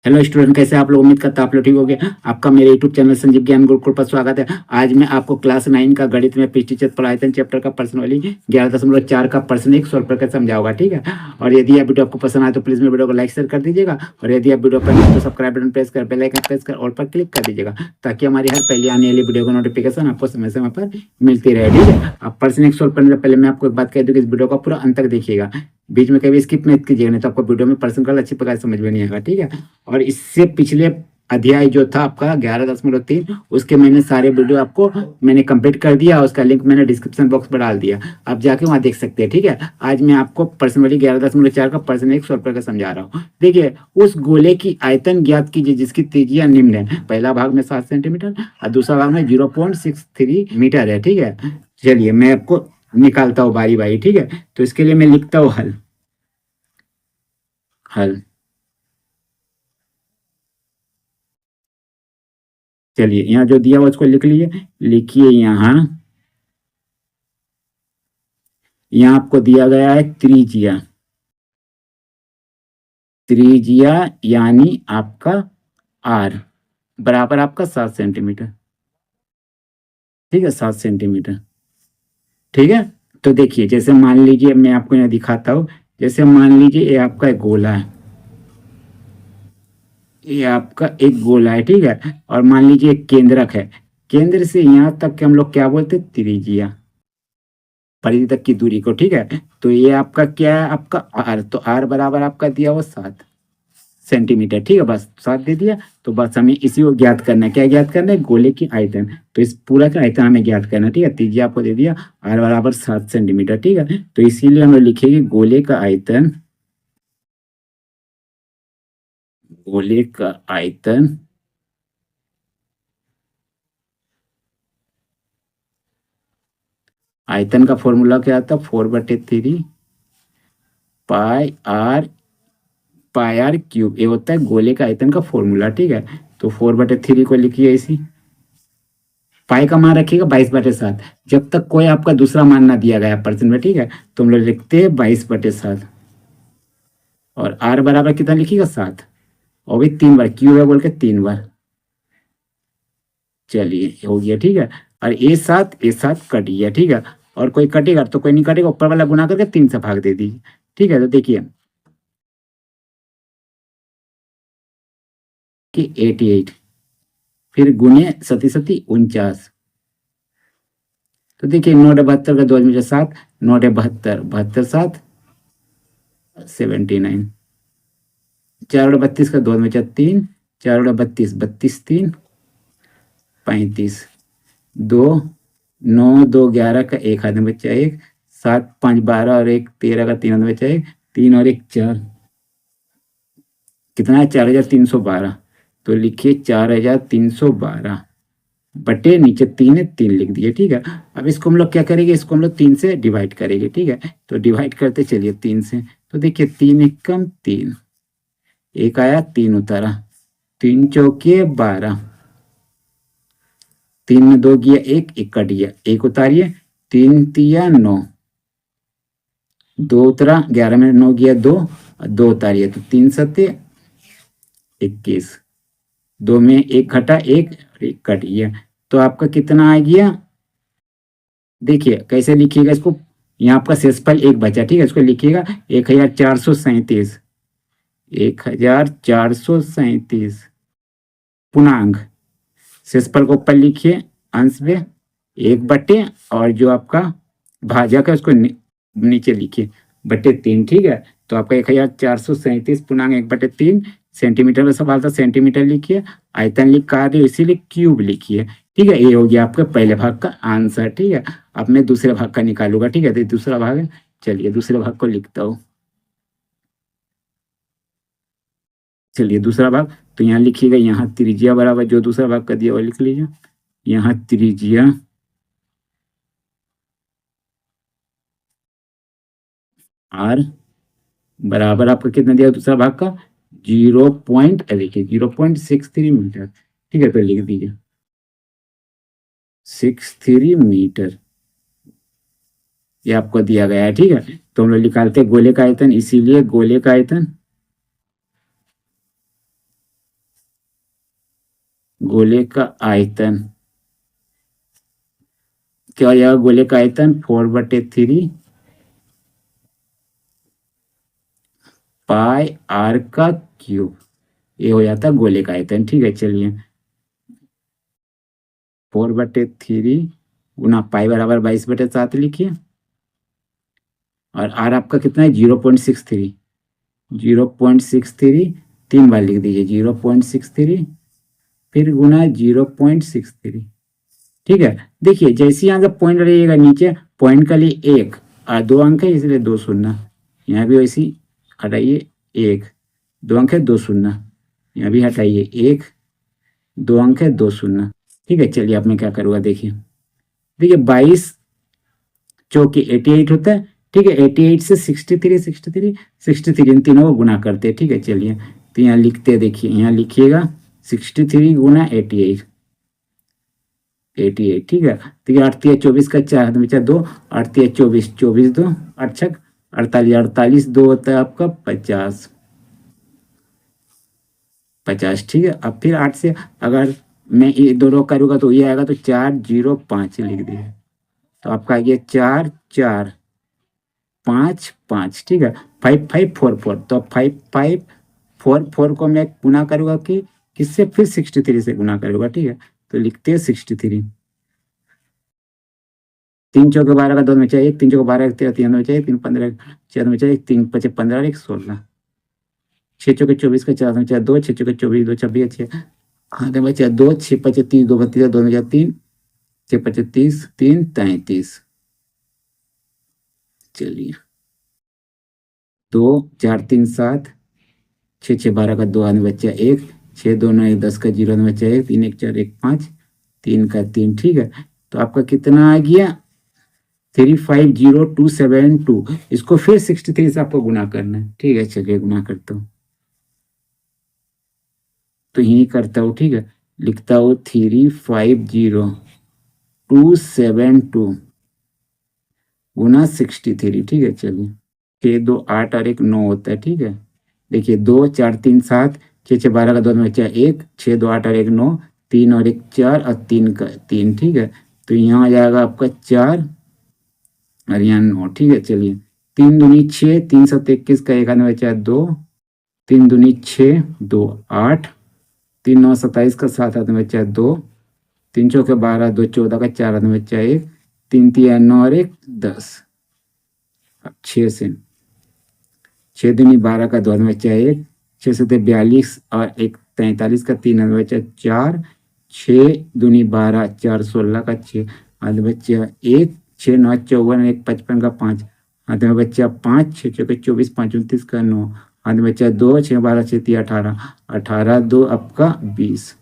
Hello student, कैसे आप लोग? उम्मीद करता आप लोग ठीक हो गए। आपका मेरे यूट्यूब चैनल संजीव ज्ञान गुरुकुल पर स्वागत है। आज मैं आपको क्लास 9 का गणित में पृष्ठ पढ़ाई चैप्टर का प्रश्न वाली 11.4 का प्रश्न एक सॉल्व करके समझाऊंगा, ठीक है। और यदि आप वीडियो आपको पसंद आए तो प्लीज मेरे वीडियो को लाइक शेयर कर दीजिएगा। और यदि आप वीडियो पर नए तो सब्सक्राइब बटन प्रेस कर बेल आइकन प्रेस कर ऑल पर क्लिक कर दीजिएगा, ताकि हमारी हर पहले आने वाली वीडियो का नोटिफिकेशन आपको समय समय पर मिलती रहे, ठीक है। आप प्रश्न एक सॉल्व करने से पहले मैं आपको एक बात कह दूँ कि इस वीडियो को पूरा अंत तक देखिएगा, बीच में कभी स्किप मत कीजिएगा, नहीं तो आपको वीडियो में प्रश्न का अच्छी प्रकार समझ में नहीं आएगा, ठीक है। और इससे पिछले अध्याय जो था आपका 11.3, उसके मैंने सारे वीडियो आपको मैंने कंप्लीट कर दिया, उसका लिंक मैंने डिस्क्रिप्शन बॉक्स में डाल दिया, आप जाके वहां देख सकते हैं, ठीक है। आज मैं आपको प्रश्न वाली 11.4 का प्रश्न एक सॉल्व करके समझा रहा हूँ। देखिए, उस गोले की आयतन ज्ञात कीजिए जिसकी त्रिज्या निम्न है। पहला भाग में 7 सेंटीमीटर और दूसरा भाग में 0.63 मीटर है, ठीक है। चलिए मैं आपको निकालता हूँ बारी बारी, ठीक है। तो इसके लिए मैं लिखता हूँ हल। हल चलिए, यहाँ जो दिया हुआ उसको लिख लीजिए। लिखिए यहाँ आपको दिया गया है त्रिज्या। त्रिज्या यानी आपका आर बराबर आपका 7 सेंटीमीटर, ठीक है। 7 सेंटीमीटर, ठीक है। तो देखिए, जैसे मान लीजिए मैं आपको यहाँ दिखाता हूँ। जैसे मान लीजिए ये आपका एक गोला है, ये आपका एक गोला है, ठीक है। और मान लीजिए एक केंद्रक है, केंद्र से यहाँ तक के हम लोग क्या बोलते हैं? त्रिज्या, परिधि तक की दूरी को, ठीक है। तो ये आपका क्या है? आपका आर। तो आर बराबर आपका दिया हुआ 7 सेंटीमीटर, ठीक है। बस 7 दे दिया। तो बस हमें इसी को ज्ञात करना है। क्या ज्ञात करना है? गोले की आयतन। तो इस पूरा का आयतन हमें ज्ञात करना है, ठीक है। त्रिज्या आपको दे दिया आर बराबर 7 सेंटीमीटर, ठीक है। तो इसीलिए हम लोग लिखेंगे गोले का आयतन। गोले का आयतन आयतन का फॉर्मूला क्या आता है? 4/3 पाई आर, पाई आर क्यूब। ये होता है गोले का आयतन का फॉर्मूला, ठीक है। तो 4/3 को लिखिए इसी। पाई का मान रखिएगा 22/7, जब तक कोई आपका दूसरा मान ना दिया गया प्रश्न में, ठीक है। तो हम लोग लिखते हैं 22/7। और आर बराबर कितना लिखिएगा? 7। और भी 3 बार क्यू है बोल के 3 बार। चलिए हो गया, ठीक है। और ए सात कट गया, ठीक है। और कोई कटेगा तो कोई नहीं कटेगा, ऊपर वाला गुना करके 3 से भाग दे दीजिए, ठीक है। तो देखिए कि 88, फिर गुने सती सती 49। तो देखिए 9 बहत्तर का 2 में 7, 9 बहत्तर, 72 7, 79। 4 32 का 2 में 3, 4 32, 32 3, 35। 2, 9 2 11 का 1 हाथ में बच्चा 1, 7 5 12 और 1 13 का 3 हाथ में बच्चा 1, 3 और 1 4। कितना है? 4312। तो लिखिए 4312 बटे नीचे 3 है, 3 लिख दिए, ठीक है। अब इसको हम लोग क्या करेंगे? इसको हम लोग 3 से डिवाइड करेंगे, ठीक है। तो डिवाइड करते चलिए 3 से। तो देखिए 3 एकम 3, एक आया 3 उतारा, 3 चौके 12, 3 में 2 गया 1, 1 कट गया, 1 उतारिए, 3 तिया 9, 2 उतरा, 11 में 9 गया 2, और 2 उतारिए तो 3 सत्य 21, 2 में 1 घटा 1 और 1 कट गया। तो आपका कितना आ गया? देखिए कैसे लिखिएगा इसको। यहाँ आपका शेषफल 1 बचा, ठीक है। इसको लिखिएगा 1437, 1437 पूर्णांक। शेषफल को ऊपर लिखिए, अंश में 1/, और जो आपका भाजक है उसको नीचे लिखिए बटे 3, ठीक है। तो आपका 1437 पूर्णांक 1/3 सेंटीमीटर में सवाल था, सेंटीमीटर लिखिए। आयतन लिख कार्य इसीलिए क्यूब लिखिए, ठीक है। ये हो गया आपका पहले भाग का आंसर, ठीक है। अब मैं दूसरे भाग का निकालूंगा, ठीक है। तो दूसरा भाग है, चलिए दूसरे भाग को लिखता हूँ। चलिए दूसरा भाग, तो यहाँ लिखिएगा, यहाँ त्रिज्या बराबर जो दूसरा भाग का दिया वो लिख लीजिए। यहाँ त्रिज्या आर बराबर आपका कितना दिया दूसरा भाग का? 0.63 मीटर, ठीक है। तो लिख दीजिए 63 मीटर, ये आपको दिया गया है, ठीक है। तो हम लोग निकालते हैं गोले का आयतन, इसीलिए गोले का आयतन गोले का आयतन क्या हो जाएगा? गोले का आयतन 4/3 पाई आर का क्यूब, ये हो जाता है गोले का आयतन। ठीक है, चलिए 4/3 गुना पाई बराबर 22/7 लिखिए, और आर आपका कितना है? 0.63। 0.63 3 बार लिख दीजिए, 0.63 फिर गुना 0.63। ठीक है, देखिए जैसे यहाँ से पॉइंट रहेगा नीचे, पॉइंट का लिए 1 और 2 अंक है इसलिए 2 शून्य, यहाँ भी वैसी हटाइए 1 2 अंक है 2 शून्य, यहाँ भी हटाइए 1 2 अंक है 2 शून्य। ठीक है, चलिए अब मैं क्या करूँगा, देखिए 22 चौके 88 होता है। ठीक है, 88 से 63 इन तीनों को गुना करते हैं। ठीक है, चलिए तो यहाँ लिखते हैं, देखिए यहाँ लिखिएगा 63 गुना 88। ठीक है, तो ये 8 × 24 का 4 हाथ में 2, 8 × 24 24 2 8 छक 48, 48 2 होता है आपका 50। ठीक है, अब फिर 8 से अगर मैं ये दोनों करूँगा तो ये आएगा, तो 405 लिख दिए, तो आपका ये 4 4 5 5। ठीक है, 5 5 4 4, तो 5 5 4 4 को मैं गुना करूँगा कि किससे? फिर 63 से गुना करूँगा। ठीक है, तो लिखते हैं 63। 3 चौके 12 का 2 में चाहिए, 3 चौके 12 13 3 में चाहिए, 3 15 4 में चाहिए, 3 5 15 और 1 16। 6 चौके 24 का 4 में चाहिए 2, 6 चौके 24 2 26 6 हाथ में बचा 2, 6 5 30 2 32 2 में चाहिए 3, 6 5 30 3 33। चलिए 2 4 3 7 6 6 12 का 2 हाथ में बचा 1, 6 2 9 1 10 का 0 में बचा 1, 3 1 4 1 5 3 का 3। ठीक है, तो आपका कितना आ गया? 350272। इसको फिर 63 से आपको गुना करना है। ठीक है, चलिए गुना करता हूँ, तो यही करता हूँ। ठीक है, लिखता हूँ 350272 गुना 63। ठीक है, चलिए 6 2 8 और 1 9 होता है। ठीक है, देखिए 2 4 3 7 6 6 12 का 2 में बचा 1, 6 2 8 और 1 9, 3 और 1 4 और 3 का 3। ठीक है, तो यहाँ आ जाएगा आपका 4 और यहाँ 9। ठीक है, चलिए 3 दूनी 6 3 7 21 का 1 हाथ में बचा 2, 3 दूनी 6 2 8, 3 9 27 का 7 हाथ में बचा 2, 3 चौके 12 2 14 का 4 हाथ में बचा 1, 3 3 9 और 1 10। 6 से 6 दूनी 12 का 2 हाथ में बचा 1, 6 से 42 और 1 43 का 3 हाथ में बचा 4, 6 दूनी 12 4 16 का 6 हाथ में बचा 1, 6 9 54 1 55 का 5 हाथ में बच्चा 5, 6 चौके 24 5 29 का 9 हाथ में बच्चा 2, 6 12 6 3 18 18 2 आपका 20।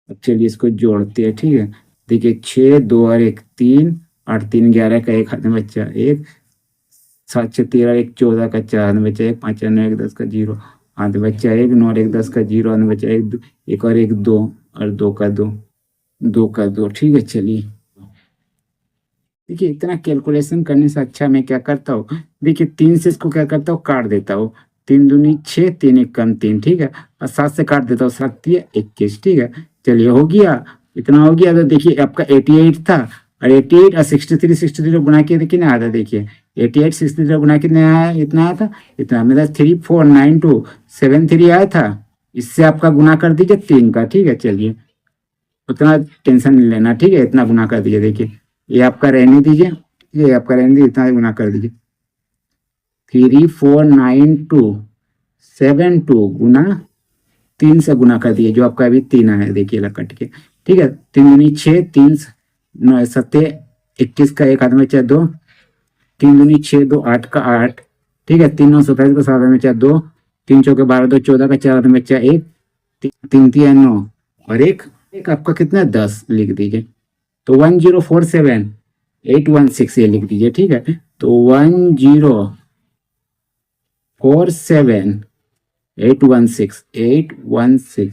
अब चलिए इसको जोड़ते हैं। ठीक है, देखिए 6 2 और 1 3 8 3 11 का 1 हाथ में बच्चा 1, 7 6 13 1 14 का 4 हाथ में बच्चा 1, 5 9 1 10 का 0 हाथ में बच्चा 1, 9 1 10 का 0 हाथ में बच्चा 1 और 1 2 और 2 का 2 2 का 2। ठीक है, चलिए देखिए इतना कैलकुलेशन करने से अच्छा मैं क्या करता हूँ, देखिए 3 से इसको क्या करता हूँ, काट देता हूँ। 3 दूनी 6 3 1 कम 3। ठीक है, और 7 से काट देता हूँ, 7 3 21। ठीक है, चलिए हो गया, इतना हो गया। तो देखिए आपका 88 था, और 88 और 63 गुना किया, देखिए ना आता, देखिए 88 63 गुना कितने आया? इतना आया था, इतना मेरा 349273 आया था। इससे आपका गुना कर दीजिए 3 का। ठीक है, चलिए उतना टेंशन नहीं लेना। ठीक है, इतना गुना कर दीजिए, देखिए ये आपका रहने दीजिए, ये आपका रहने दीजिए, इतना गुना कर दीजिए। 349272 गुना 3 से गुना कर दिए, जो आपका अभी 3 आया, देखिए कट के। ठीक है, 3 दूनी 6 3 9 7 21 का 1 हाथ में चाहे 2, 3 दूनी 6 2 8 का 8। ठीक है, 3 9 27 का 7 में चाहे 2, 3 चौके 12 2 14 का 4 हाथ में चाहे 1, 3 3 9 और 1 आपका कितना 10 लिख दीजिए। तो 1047816 ये लिख दीजिए। ठीक है, तो 1047816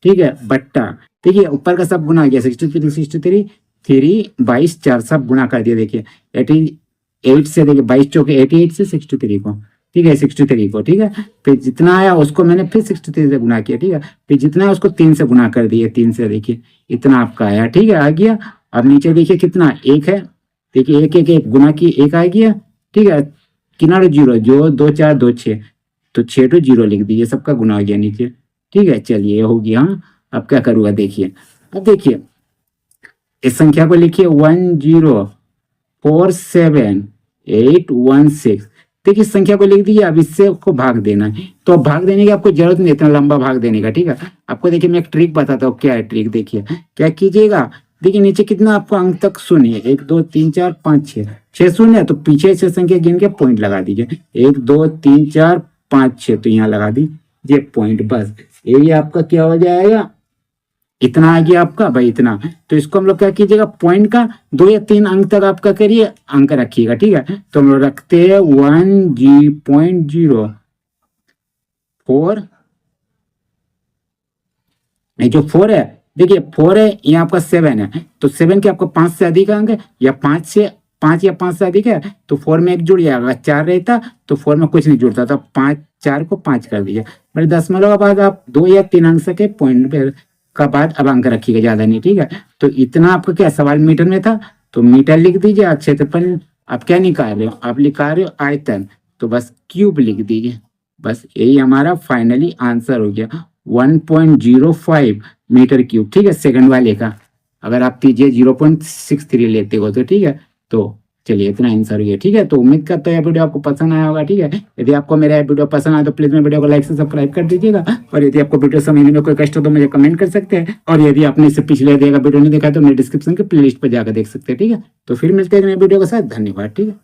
ठीक है, बट्टा देखिए ऊपर का सब गुना गया 63 63 3 22 4 सब गुना कर दिया। देखिए 88 से, देखिए 22 चौके 88 से 63 को, ठीक है 63 को, ठीक है। फिर जितना आया उसको मैंने फिर 63 से गुना किया, ठीक है। फिर जितना है उसको 3 से गुना कर दिए, 3 से, देखिए इतना आपका आया, ठीक है, आ गया। अब नीचे देखिए कितना, 1 है, देखिए 1 गुना की 1 आ गया, ठीक है। किनारे 0, जो 2 4 2 6, तो 6 to 0 लिख दीजिए, सबका गुना आ गया नीचे, ठीक है। चलिए हो गया। हाँ, अब क्या करूँगा देखिए, अब देखिए इस संख्या को लिखिए 1047,816, देखिए इस संख्या को लिख दीजिए। अब इससे को भाग देना है, तो अब भाग देने की आपको जरूरत नहीं इतना लंबा भाग देने का, ठीक है। आपको देखिए मैं एक ट्रिक बताता हूँ, क्या है ट्रिक, देखिए क्या कीजिएगा। देखिए नीचे कितना आपको अंक तक शून्य, 1 2 3 4 5 6 शून्य है, तो पीछे से संख्या गिन के पॉइंट लगा दीजिए, 1 2 3 4 5 6, तो यहाँ लगा दीजिए पॉइंट, बस यही आपका क्या हो जाएगा, इतना आ गया आपका भाई, इतना। तो इसको हम लोग क्या कीजिएगा, पॉइंट का 2 या 3 अंक तक आपका करिए, अंक रखिएगा, ठीक है। तो हम लोग रखते हैं 1G.04, जो 4 है, देखिए 4 है, यहाँ आपका 7 है, तो 7 के आपको 5 से अधिक अंक है, या 5 या 5 से अधिक है, तो 4 में 1 जुड़ जाएगा। अगर 4 रहता तो 4 में कुछ नहीं जुड़ता, तो 4 को 5 कर दीजिए। बड़े दशमलव बाद आप 2 या 3 अंक के पॉइंट का बाद अब अंक रखिएगा, ज्यादा नहीं, ठीक है। तो इतना आपका क्या सवाल मीटर में था, तो मीटर लिख दीजिए। आप क्षेत्रफल आप क्या निकाल रहे हो, आप निकाल रहे हो आयतन, तो बस क्यूब लिख दीजिए, बस यही हमारा फाइनली आंसर हो गया 1.05 मीटर क्यूब, ठीक है, सेकंड वाले का। अगर आप कीजिए 0.63 लेते हो तो, ठीक है। तो चलिए इतना आंसर हो गया, ठीक है। तो उम्मीद करता हूँ यह वीडियो आपको पसंद आया होगा, ठीक है। यदि आपको मेरा वीडियो पसंद आया तो प्लीज मेरे वीडियो को लाइक से सब्सक्राइब कर दीजिएगा, और यदि आपको वीडियो समझने में कोई कष्ट हो तो मुझे कमेंट कर सकते हैं, और यदि आपने इससे पिछले वीडियो नहीं देखा तो मेरे डिस्क्रिप्शन के प्लेलिस्ट पर जाकर देख सकते हैं, ठीक है। तो फिर मिलते हैं नए वीडियो के साथ, धन्यवाद, ठीक है।